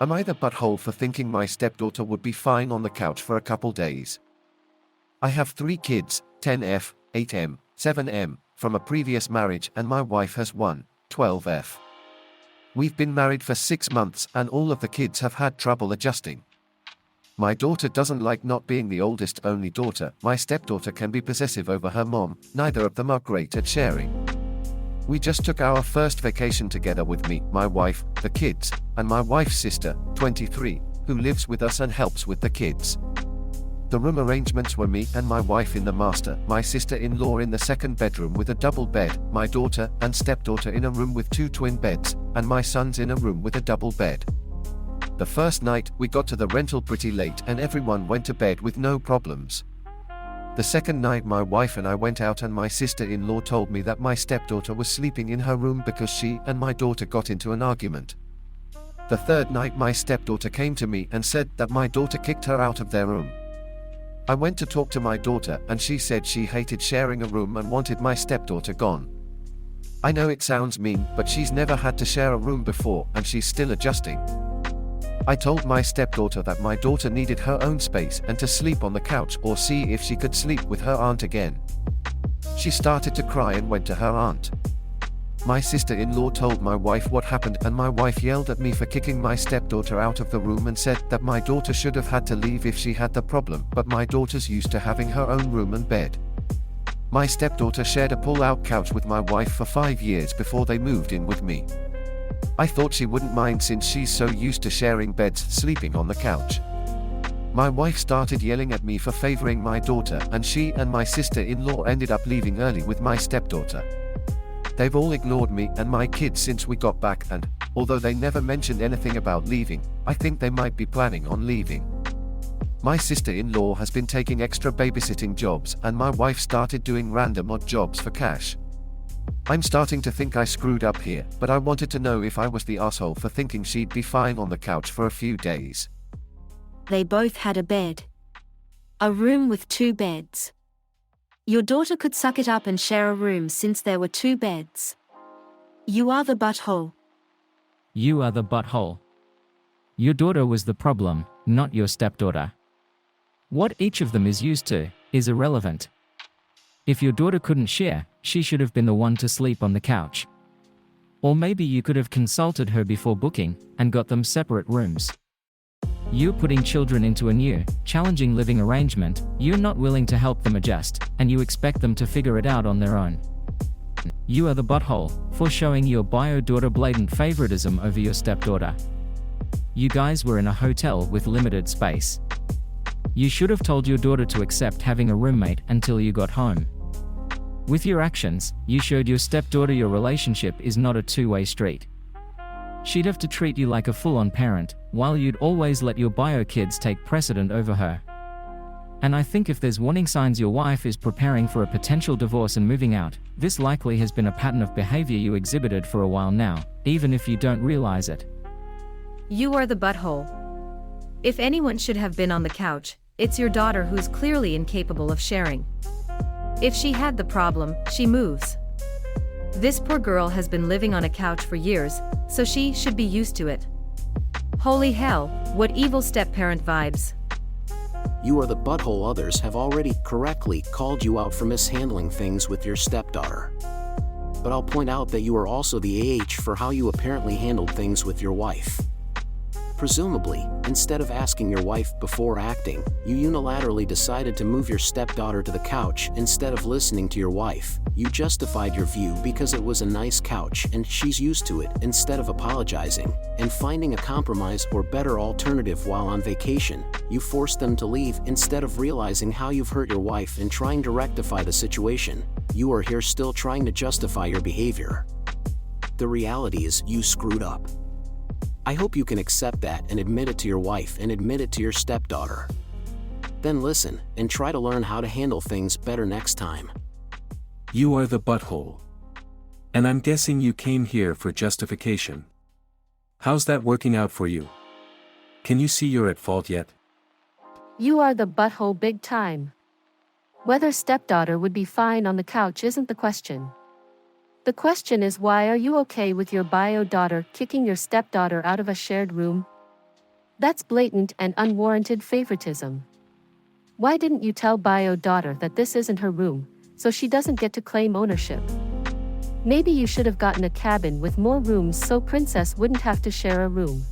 Am I the butthole for thinking my stepdaughter would be fine on the couch for a couple days? I have 3 kids, 10F, 8M, 7M, from a previous marriage, and my wife has 1, 12F. We've been married for 6 months and all of the kids have had trouble adjusting. My daughter doesn't like not being the oldest only daughter. My stepdaughter can be possessive over her mom. Neither of them are great at sharing. We just took our first vacation together with me, my wife, the kids, and my wife's sister, 23, who lives with us and helps with the kids. The room arrangements were me and my wife in the master, my sister-in-law in the second bedroom with a double bed, my daughter and stepdaughter in a room with 2 twin beds, and my sons in a room with a double bed. The first night, we got to the rental pretty late and everyone went to bed with no problems. The second night my wife and I went out and my sister-in-law told me that my stepdaughter was sleeping in her room because she and my daughter got into an argument. The third night my stepdaughter came to me and said that my daughter kicked her out of their room. I went to talk to my daughter and she said she hated sharing a room and wanted my stepdaughter gone. I know it sounds mean, but she's never had to share a room before and she's still adjusting. I told my stepdaughter that my daughter needed her own space and to sleep on the couch or see if she could sleep with her aunt again. She started to cry and went to her aunt. My sister-in-law told my wife what happened and my wife yelled at me for kicking my stepdaughter out of the room and said that my daughter should have had to leave if she had the problem, but my daughter's used to having her own room and bed. My stepdaughter shared a pull-out couch with my wife for 5 years before they moved in with me. I thought she wouldn't mind since she's so used to sharing beds, sleeping on the couch. My wife started yelling at me for favoring my daughter and she and my sister-in-law ended up leaving early with my stepdaughter. They've all ignored me and my kids since we got back and, although they never mentioned anything about leaving, I think they might be planning on leaving. My sister-in-law has been taking extra babysitting jobs and my wife started doing random odd jobs for cash. I'm starting to think I screwed up here, but I wanted to know if I was the asshole for thinking she'd be fine on the couch for a few days. They both had a bed. A room with 2 beds. Your daughter could suck it up and share a room since there were 2 beds. You are the butthole. You are the butthole. Your daughter was the problem, not your stepdaughter. What each of them is used to is irrelevant. If your daughter couldn't share, she should have been the one to sleep on the couch. Or maybe you could have consulted her before booking and got them separate rooms. You're putting children into a new, challenging living arrangement, you're not willing to help them adjust, and you expect them to figure it out on their own. You are the butthole for showing your bio daughter blatant favoritism over your stepdaughter. You guys were in a hotel with limited space. You should have told your daughter to accept having a roommate until you got home. With your actions, you showed your stepdaughter your relationship is not a two-way street. She'd have to treat you like a full-on parent, while you'd always let your bio kids take precedent over her. And I think if there's warning signs your wife is preparing for a potential divorce and moving out, this likely has been a pattern of behavior you exhibited for a while now, even if you don't realize it. You are the butthole. If anyone should have been on the couch, it's your daughter who's clearly incapable of sharing. If she had the problem, she moves. This poor girl has been living on a couch for years, so she should be used to it. Holy hell, what evil step-parent vibes. You are the butthole. Others have already correctly called you out for mishandling things with your stepdaughter. But I'll point out that you are also the AH for how you apparently handled things with your wife. Presumably, instead of asking your wife before acting, you unilaterally decided to move your stepdaughter to the couch instead of listening to your wife. You justified your view because it was a nice couch and she's used to it instead of apologizing and finding a compromise or better alternative while on vacation. You forced them to leave instead of realizing how you've hurt your wife and trying to rectify the situation. You are here still trying to justify your behavior. The reality is you screwed up. I hope you can accept that and admit it to your wife and admit it to your stepdaughter. Then listen and try to learn how to handle things better next time. You are the butthole. And I'm guessing you came here for justification. How's that working out for you? Can you see you're at fault yet? You are the butthole big time. Whether stepdaughter would be fine on the couch isn't the question. The question is, why are you okay with your bio daughter kicking your stepdaughter out of a shared room? That's blatant and unwarranted favoritism. Why didn't you tell bio daughter that this isn't her room, so she doesn't get to claim ownership? Maybe you should have gotten a cabin with more rooms so princess wouldn't have to share a room.